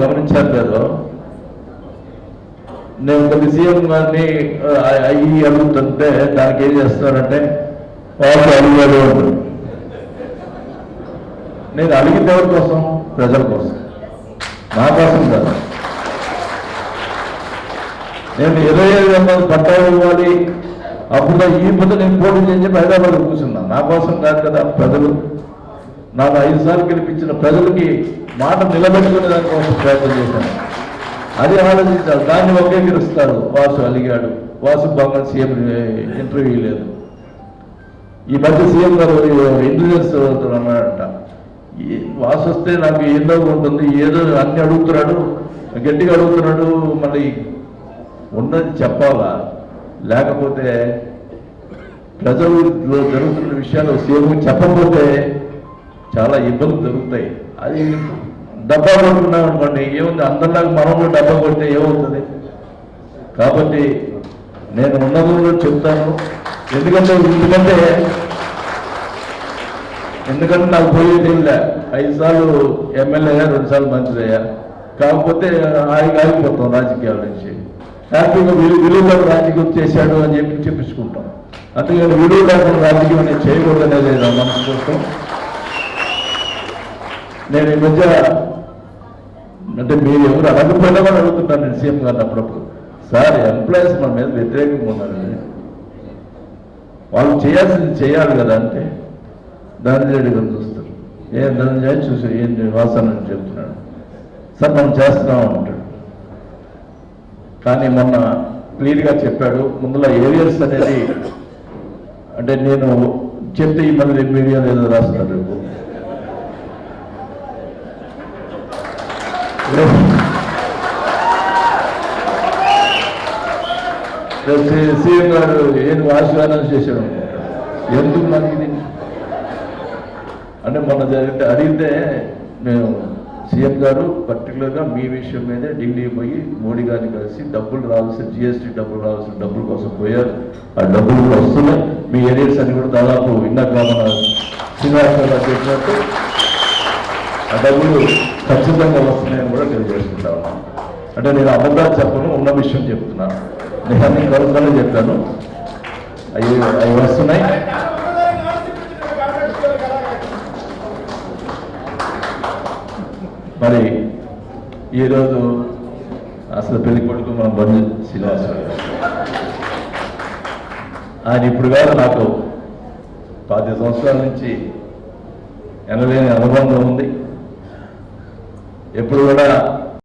గమనించారు కదా, నేను కొద్ది సీఎం గారిని అయ్యి అడుగుతుంటే దానికి ఏం చేస్తారంటే వాళ్ళు అడిగాడు అంటారు. నేను అడిగింది ఎవరి కోసం? ప్రజల కోసం, నా కోసం కాదు. నేను 25,000 పట్టాలు ఇవ్వాలి, అప్పుడు ఈ పొద్దు నేను పోటీ చేసి హైదరాబాద్ కూర్చున్నా. నా కోసం కాదు కదా. ప్రజలు నాకు 5 సార్లు గెలిపించిన ప్రజలకి మాట నిలబెట్టుకునే దానికోసం ప్రయత్నం చేశాను. అది ఆలోచించాలి. దాన్ని ఒకేకరిస్తారు. వాసు అలిగాడు, వాసు బాగా సీఎం ఇంటర్వ్యూ లేదు. ఈ మధ్య సీఎం గారు ఇంటెలిజెన్స్ అన్నాడంట, వాసు వస్తే నాకు ఏదో ఉంటుంది, ఏదో అన్ని అడుగుతున్నాడు, గట్టిగా అడుగుతున్నాడు, మళ్ళీ ఉన్నది చెప్పాలా, లేకపోతే ప్రజల్లో జరుగుతున్న విషయాలు సీఎం చెప్పకపోతే చాలా ఇబ్బందులు జరుగుతాయి. అది డబ్బా కొట్టుకున్నాం అనుకోండి, ఏముంది, అందరిలాగా మనం కూడా డబ్బా కొడితే ఏమవుతుంది? కాబట్టి నేను ఉన్నదో చెప్తాను. ఎందుకంటే నాకు పోయేది లే. 5 సార్లు ఎమ్మెల్యే అయ్యా, 2 సార్లు మంత్రి అయ్యా. కాకపోతే ఆగిపోతాం రాజకీయాల నుంచి. హ్యాపీగా విలువ రాజకీయం చేశాడు అని చెప్పించుకుంటాం. అంతేగాని విలువ లేకుండా రాజకీయం అనేది చేయకూడదనేది నా మనసు కోసం. నేను ఈ మధ్య అంటే మీరు ఎవరు అడగకపోయినా కూడా అడుగుతున్నాను నేను సీఎం గారిని అప్పుడప్పుడు, సార్ ఎంప్లాయీస్ మన మీద వ్యతిరేకంగా ఉన్నారండి, వాళ్ళు చేయాల్సింది చేయాలి కదా అంటే ధనంజయ గారు చూస్తారు. ధనంజయ చూసి ఏంటి వాసన చెప్తున్నాడు, సార్ మనం చేస్తున్నాం అంటాడు. కానీ మొన్న క్లియర్గా చెప్పాడు, ముందులో ఏరియర్స్ అనేది అంటే నేను చెప్తే ఈ మళ్ళీ మీడియాలో ఏదో రాస్తున్నారు. సీఎం గారు ఏం ఆశీర్వాదం చేశాడు, ఎందుకు నాకు ఇది అంటే మొన్న అడిగితే నేను సీఎం గారు పర్టికులర్గా మీ విషయం మీదే ఢిల్లీ పోయి మోడీ గారిని కలిసి డబ్బులు రావాల్సిన జిఎస్టీ డబ్బులు రావాల్సిన డబ్బుల కోసం పోయారు. ఆ డబ్బులు కూడా వస్తున్నాయి. మీ ఏరియాస్ అన్ని కూడా దాదాపు ఇందాక మన శ్రీనివాసరావు చెప్పినట్టు ఆ డబ్బులు ఖచ్చితంగా వస్తున్నాయని కూడా తెలియజేసుకుంటా ఉన్నాను. అంటే నేను అబద్ధాలు చెప్పను, ఉన్న విషయం చెప్తున్నాను. నేను అన్ని కలుగుతానే చెప్పాను, అవి వస్తున్నాయి. మరి ఈరోజు అసలు పెళ్లి కొడుకు మన బంధు శ్రీనివాసరావు ఆయన ఇప్పుడు కాదు, నాకు 10 సంవత్సరాల నుంచి ఎనలేని అనుబంధం ఉంది. ఎప్పుడు కూడా